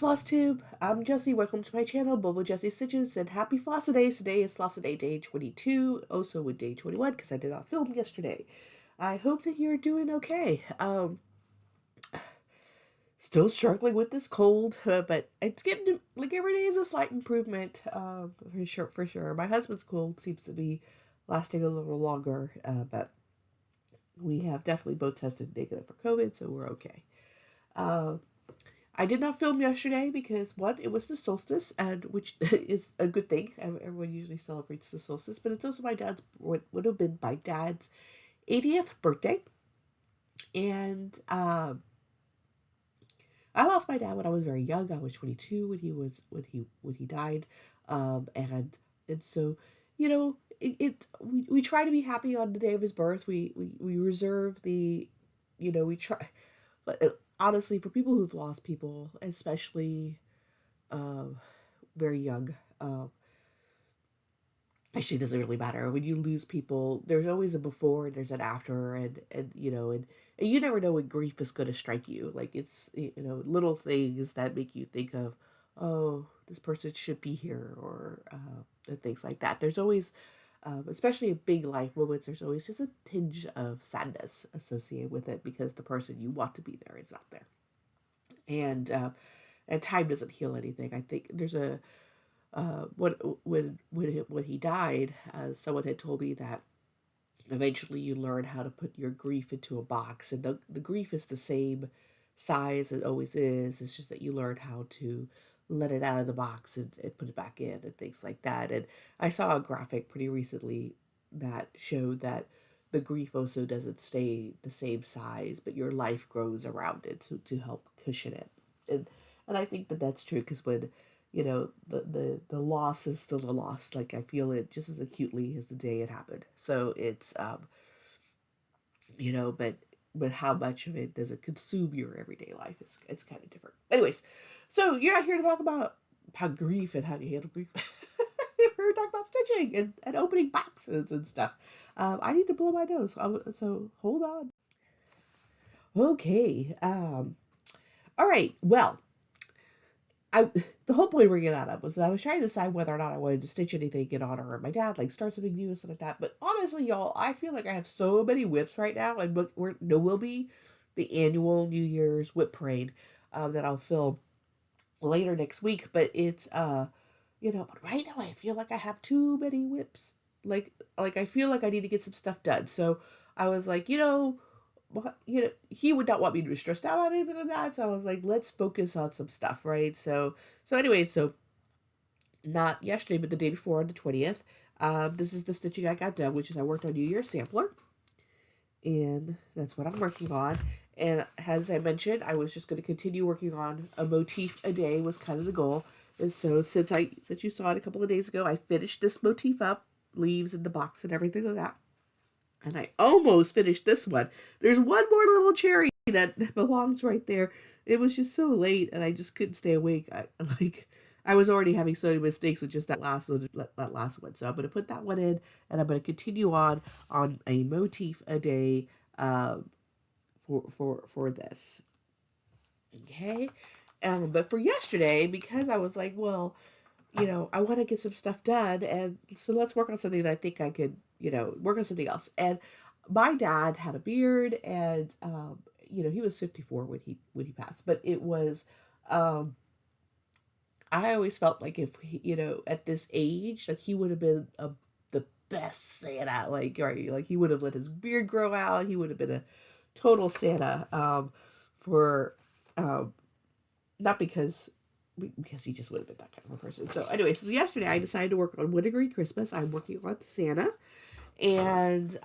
Floss Tube. I'm Jessie. Welcome to my channel, Bobo Jessie Stitches, and happy Flossidays. Today is Flossiday Day 22, also with Day 21, because I did not film yesterday. I hope that you're doing okay. Still struggling with this cold, but it's getting, like, every day is a slight improvement, for sure. My husband's cold seems to be lasting a little longer, but we have definitely both tested negative for COVID, so we're okay. I did not film yesterday because, one, it was the solstice, and which is a good thing. Everyone usually celebrates the solstice, but it's also would have been my dad's 80th birthday, and I lost my dad when I was very young. I was 22 when he died, and so, we try to be happy on the day of his birth. We reserve the, we try. Honestly, for people who've lost people, especially uh, very young, actually, it doesn't really matter. When you lose people, there's always a before and there's an after, and you never know when grief is going to strike you. Like, it's, little things that make you think of, oh, this person should be here, or and things like that. There's always, especially in big life moments, there's always just a tinge of sadness associated with it because the person you want to be there is not there. And time doesn't heal anything. I think there's a when he died, someone had told me that eventually you learn how to put your grief into a box, and the grief is the same size it always is. It's just that you learn how to let it out of the box and put it back in and things like that. And I saw a graphic pretty recently that showed that the grief also doesn't stay the same size, but your life grows around it to help cushion it. And I think that that's true because when the loss is still a loss. Like, I feel it just as acutely as the day it happened. So it's but how much of it does it consume your everyday life? It's kind of different. Anyways, so you're not here to talk about grief and how you handle grief. We're here to talk about stitching and opening boxes and stuff. I need to blow my nose, so hold on. Okay. All right. Well, the whole point of bringing that up was that I was trying to decide whether or not I wanted to stitch anything in honor of my dad, like start something new and stuff like that. But honestly, y'all, I feel like I have so many whips right now, and will be the annual New Year's whip parade that I'll film later next week. But it's but right now I feel like I have too many whips. Like I feel like I need to get some stuff done. So I was like, he would not want me to be stressed out about anything like that. So I was like, let's focus on some stuff, right? So anyway, so not yesterday, but the day before on the 20th, this is the stitching I got done, which is I worked on New Year's sampler, and that's what I'm working on. And as I mentioned, I was just going to continue working on a motif a day was kind of the goal. And so since you saw it a couple of days ago, I finished this motif up, leaves in the box and everything like that. And I almost finished this one. There's one more little cherry that belongs right there. It was just so late, and I just couldn't stay awake. I was already having so many mistakes with just that last one. So I'm going to put that one in, and I'm going to continue on a motif a day for this. Okay? But for yesterday, because I was like, well, I want to get some stuff done, and so let's work on something that I think I could, work on something else. And my dad had a beard, and he was 54 when he passed. But it was, I always felt like if at this age, like he would have been the best Santa, like, right, like he would have let his beard grow out. He would have been a total Santa, for not because he just would have been that kind of a person. So anyway, so yesterday I decided to work on Wintergreen Christmas. I'm working on Santa, and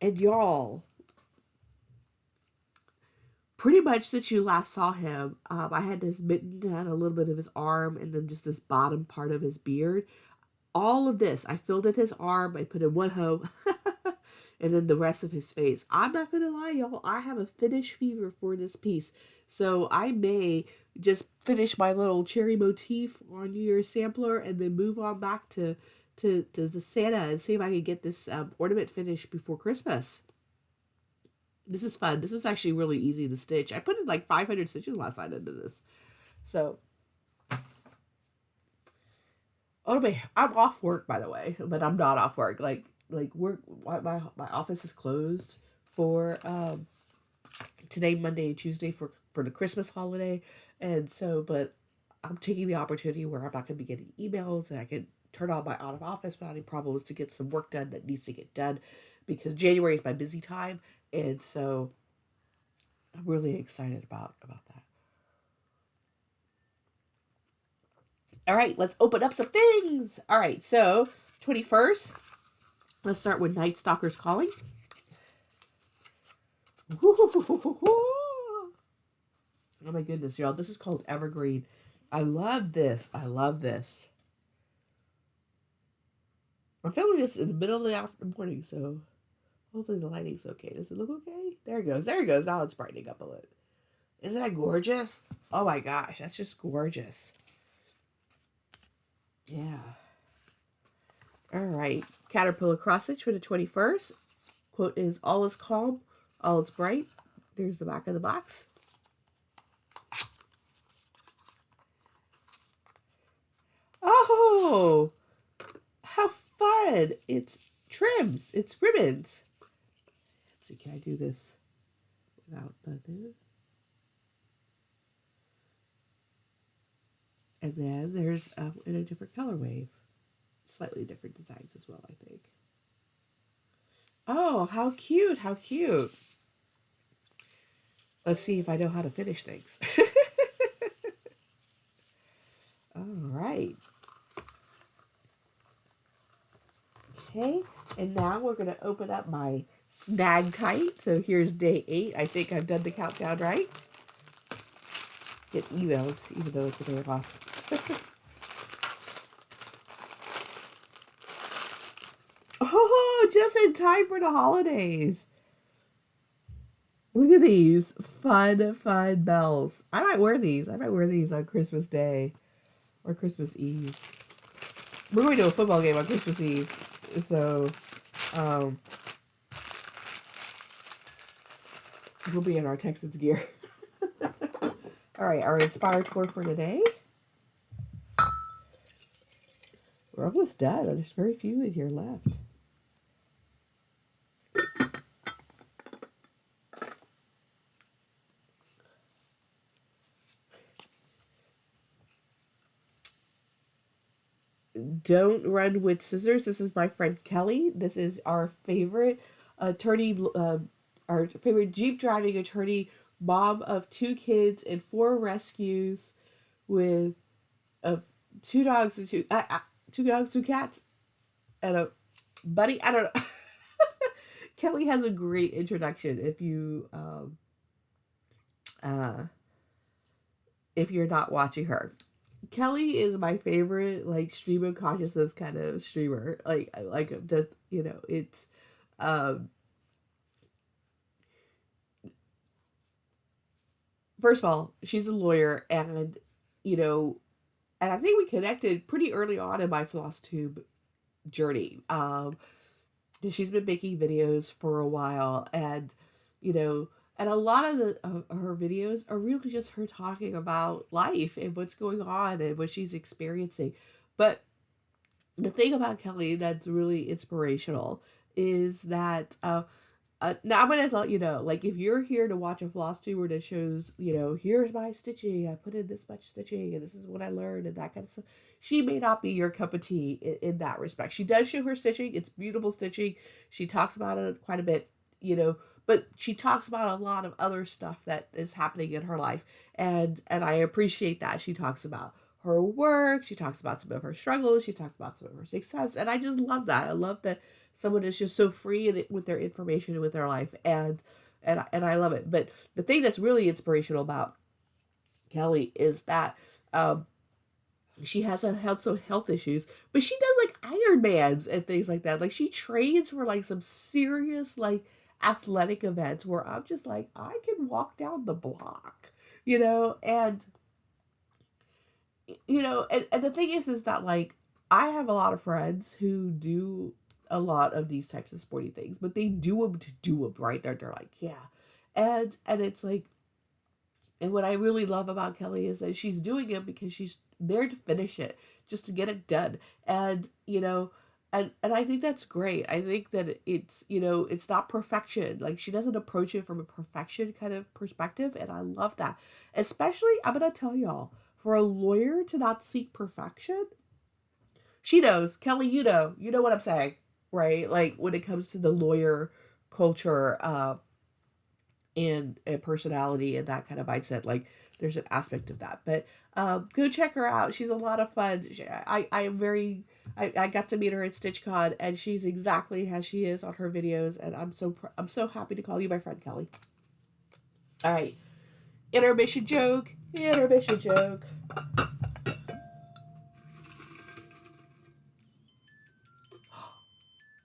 y'all, pretty much since you last saw him, I had this mitten down a little bit of his arm, and then just this bottom part of his beard. All of this, I filled in his arm. I put in one hoe, and then the rest of his face. I'm not gonna lie, y'all. I have a finish fever for this piece, so I may just finish my little cherry motif on New Year's sampler, and then move on back to the Santa and see if I can get this ornament finished before Christmas. This is fun. This was actually really easy to stitch. I put in like 500 stitches last night into this. So, oh my, I'm off work by the way, but I'm not off work. Like work, my office is closed for today, Monday and Tuesday for the Christmas holiday, and so but I'm taking the opportunity where I'm not going to be getting emails and I can turn on my out of office without any problems to get some work done that needs to get done, because January is my busy time, and so I'm really excited about that. All right, let's open up some things. All right, so 21st, let's start with Night Stalkers Calling. Oh my goodness, y'all. This is called Evergreen. I love this. I love this. I'm filming this in the middle of the morning, so hopefully the lighting's okay. Does it look okay? There it goes. There it goes. Now it's brightening up a little. Isn't that gorgeous? Oh my gosh, that's just gorgeous. Yeah. All right. Caterpillar cross stitch for the 21st. Quote is, all is calm, all is bright. There's the back of the box. Oh, how fun. It's trims. It's ribbons. Let's see, can I do this without the thing? And then there's in a different color wave. Slightly different designs as well, I think. Oh, how cute. How cute. Let's see if I know how to finish things. All right. Okay, and now we're going to open up my Snag Tight. So here's day 8. I think I've done the countdown right. Get emails, even though it's a day off. Oh, just in time for the holidays. Look at these fun, fun bells. I might wear these. I might wear these on Christmas Day or Christmas Eve. We're going to a football game on Christmas Eve, so we'll be in our Texans gear. All right, our Inspirator for today. We're almost done. There's very few in here left. Don't run with scissors. This is my friend Kelly. This is our favorite attorney, our favorite Jeep driving attorney, mom of 2 kids and 4 rescues, with 2 dogs and 2 dogs, 2 cats, and a buddy. I don't know. Kelly has a great introduction if you're not watching her. Kelly is my favorite, like, stream of consciousness kind of streamer. Like, I like just, it's first of all, she's a lawyer, and and I think we connected pretty early on in my floss tube journey. She's been making videos for a while, and you know and a lot of her videos are really just her talking about life and what's going on and what she's experiencing. But the thing about Kelly that's really inspirational is that now I'm gonna let you know, like, if you're here to watch a floss tuber that shows, here's my stitching, I put in this much stitching and this is what I learned and that kind of stuff, she may not be your cup of tea in that respect. She does show her stitching. It's beautiful stitching. She talks about it quite a bit, but she talks about a lot of other stuff that is happening in her life. And I appreciate that. She talks about her work. She talks about some of her struggles. She talks about some of her success. And I just love that. I love that someone is just so free with their information and with their life. And I love it. But the thing that's really inspirational about Kelly is that she has some health issues, but she does like Ironmans and things like that. Like, she trains for like some serious like athletic events where I'm just like, I can walk down the block, and and the thing is that, like, I have a lot of friends who do a lot of these types of sporty things, but they do them to do them, right? They're like, yeah. And it's like, And what I really love about Kelly is that she's doing it because she's there to finish it, just to get it done. And, and I think that's great. I think that it's, it's not perfection. Like, she doesn't approach it from a perfection kind of perspective. And I love that. Especially, I'm going to tell y'all, for a lawyer to not seek perfection, she knows. Kelly, you know what I'm saying, right? Like, when it comes to the lawyer culture, and personality and that kind of mindset. Like, there's an aspect of that. But go check her out. She's a lot of fun. I am very. I got to meet her at StitchCon, and she's exactly as she is on her videos. And I'm so happy to call you my friend, Kelly. All right, intermission joke. Intermission joke.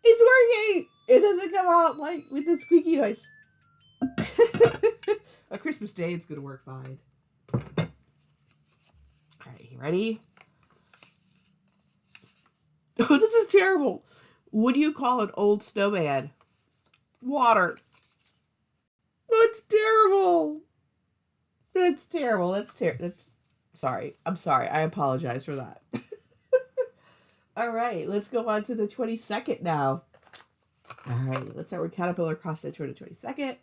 It's working. It doesn't come out like with the squeaky noise. A Christmas Day, it's gonna work fine. All right, you ready? Oh, this is terrible. What do you call an old snowman? Water. That's terrible. That's terrible. That's sorry. I'm sorry. I apologize for that. All right, let's go on to the 22nd now. All right, let's start with Caterpillar cross stitch for the 22nd.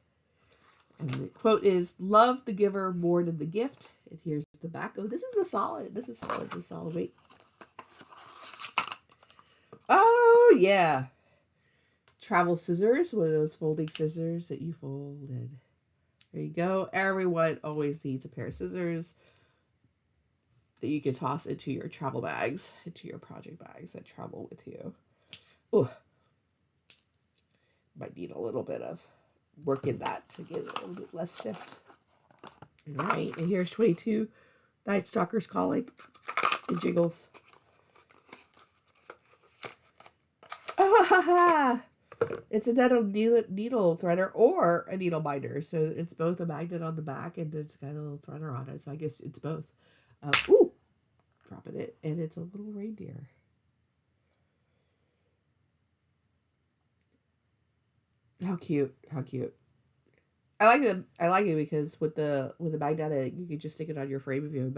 And the quote is, "Love the giver more than the gift." And here's the back. Oh, this is a solid. This is solid. This is solid weight. Oh, yeah. Travel scissors. One of those folding scissors that you fold. And there you go. Everyone always needs a pair of scissors that you can toss into your travel bags, into your project bags that travel with you. Oh, might need a little bit of work in that to get it a little bit less stiff. All right, and here's 22 Night Stalkers calling and jiggles. Oh, ha, ha. It's a needle threader or a needle binder. So it's both a magnet on the back and it's got a little threader on it. So I guess it's both. Ooh, dropping it. And it's a little reindeer. How cute. How cute. I like them. I like it because with the magnetic, you can just stick it on your frame if you have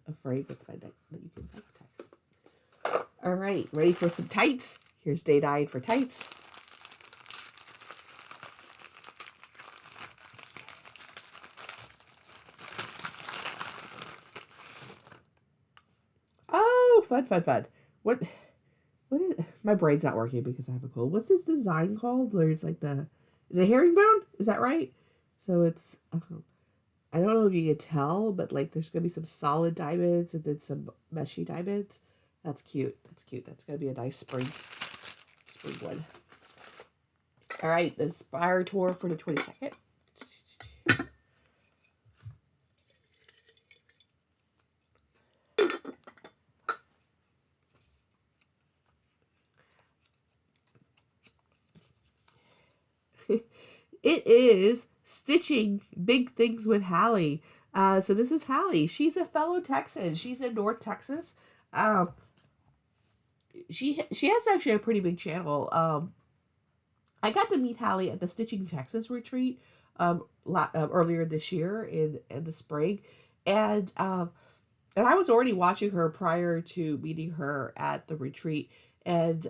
a frame with magnet that you can magnetize. All right, ready for some tights? Here's Day 9 for tights. Oh, fun, fun, fun. What is, my brain's not working because I have a cold. What's this design called? Where it's like is it herringbone? Is that right? So it's, I don't know if you can tell, but like there's going to be some solid diamonds and then some meshy diamonds. That's cute. That's cute. That's going to be a nice spring one. All right, the Inspirator for the 22nd. It is Stitching Big Things with Hallie. So this is Hallie. She's a fellow Texan. She's in North Texas. She has actually a pretty big channel. I got to meet Hallie at the Stitching Texas retreat earlier this year in the spring, and I was already watching her prior to meeting her at the retreat, and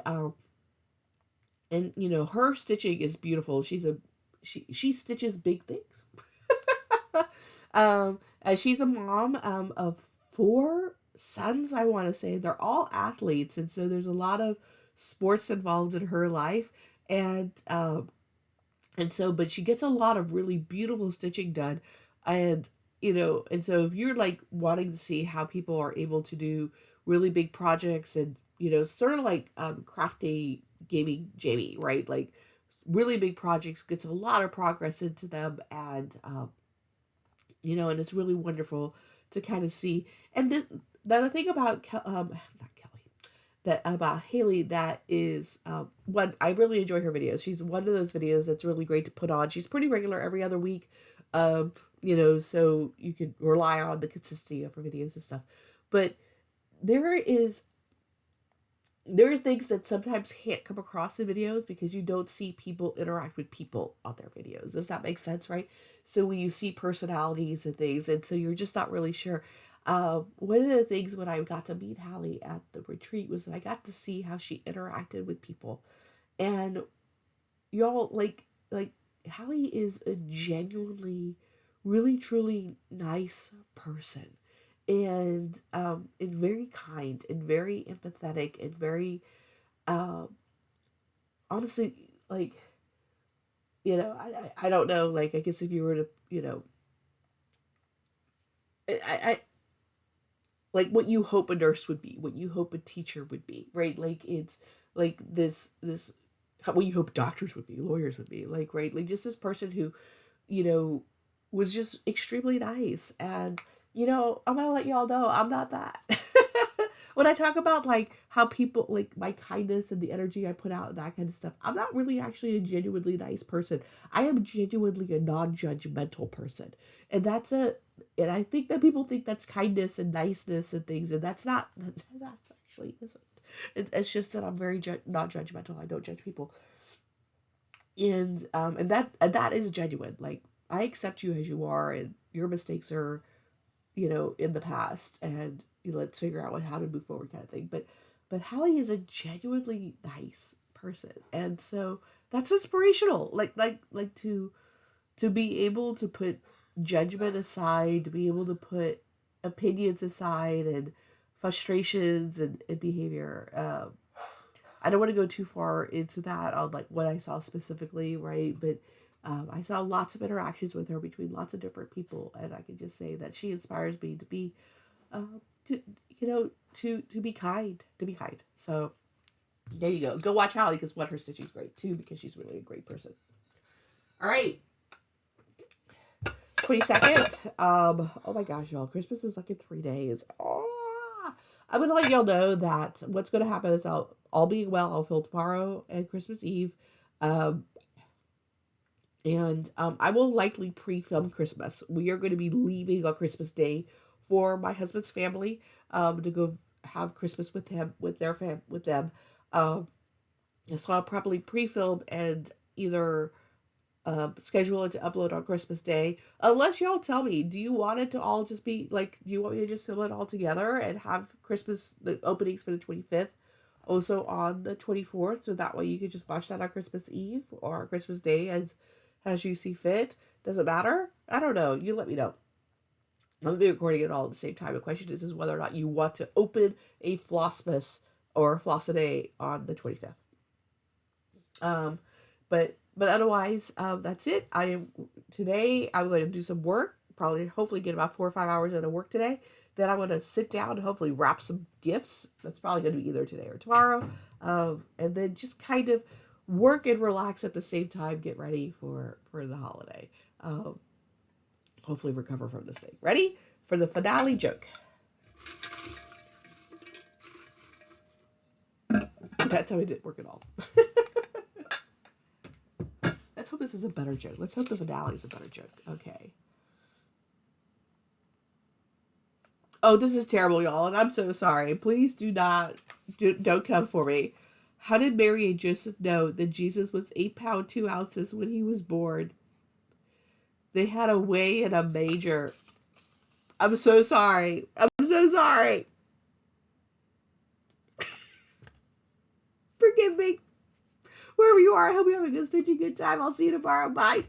you know, her stitching is beautiful. She stitches big things. She's a mom of 4 sons, I want to say. They're all athletes, and so there's a lot of sports involved in her life, and so but she gets a lot of really beautiful stitching done, and you know, and so if you're like wanting to see how people are able to do really big projects, and you know, sort of like crafty gaming Jamie, right? Like really big projects, gets a lot of progress into them, and you know, and it's really wonderful to kind of see. And then the thing about not Kelly, that about Haley, that is one, I really enjoy her videos. She's one of those videos that's really great to put on. She's pretty regular every other week, you know, so you can rely on the consistency of her videos and stuff. But there is there are things that sometimes can't come across in videos because you don't see people interact with people on their videos. Does that make sense, right? So when you see personalities and things, and so you're just not really sure. One of the things when I got to meet Hallie at the retreat was that I got to see how she interacted with people, and y'all like Hallie is a genuinely, really truly nice person, and very kind and very empathetic and very um honestly, like, I don't know, like, I guess if you were to, I like what you hope a nurse would be, what you hope a teacher would be, right? Like, it's like this what you hope doctors would be, lawyers would be, like, right? Like, just this person who, you know, was just extremely nice. And, I'm gonna let y'all know I'm not that. When I talk about like how people like my kindness and the energy I put out and that kind of stuff, I'm not really actually a genuinely nice person. I am genuinely a non-judgmental person. And and I think that people think that's kindness and niceness and things, and that's actually isn't. It's just that I'm very non-judgmental. I don't judge people, and that is genuine. Like, I accept you as you are, and your mistakes are, in the past, and let's figure out how to move forward, kind of thing. But Hallie is a genuinely nice person, and so that's inspirational. Like to be able to put judgment aside, to be able to put opinions aside, and frustrations and behavior. I don't want to go too far into that on like what I saw specifically, right? But I saw lots of interactions with her between lots of different people, and I can just say that she inspires me to be, to to be kind, to be kind. So there you go. Go watch Hallie because what her stitching's great too because she's really a great person. All right, 22nd. Oh my gosh, y'all! Christmas is like in 3 days. Oh. I'm gonna let y'all know that what's gonna happen is all being well, I'll film tomorrow and Christmas Eve, um, and I will likely pre-film Christmas. We are going to be leaving on Christmas Day for my husband's family, to go have Christmas with him, with them. Um, so I'll probably pre-film and either schedule it to upload on Christmas Day. Unless y'all tell me, do you want it to all just be like, do you want me to just film it all together and have the openings for the 25th also on the 24th? So that way you can just watch that on Christmas Eve or Christmas Day as you see fit. Does it matter? I don't know. You let me know. I'm going to be recording it all at the same time. The question is whether or not you want to open a Flossmas or Flossiday on the 25th. But otherwise, that's it. Today I'm going to do some work. Probably, hopefully, get about 4 or 5 hours into work today. Then I'm going to sit down and hopefully wrap some gifts. That's probably going to be either today or tomorrow. And then just kind of work and relax at the same time. Get ready for the holiday. Hopefully recover from this thing. Ready for the finale joke? That time it didn't work at all. Let's hope this is a better joke. Let's hope the finale is a better joke. Okay. Oh, this is terrible, y'all, and I'm so sorry. Please don't come for me. How did Mary and Joseph know that Jesus was 8 pounds 2 ounces when he was born? They had a weigh in a major. I'm so sorry. I'm so sorry. Forgive me. Wherever you are, I hope you're having a stitching good time. I'll see you tomorrow. Bye.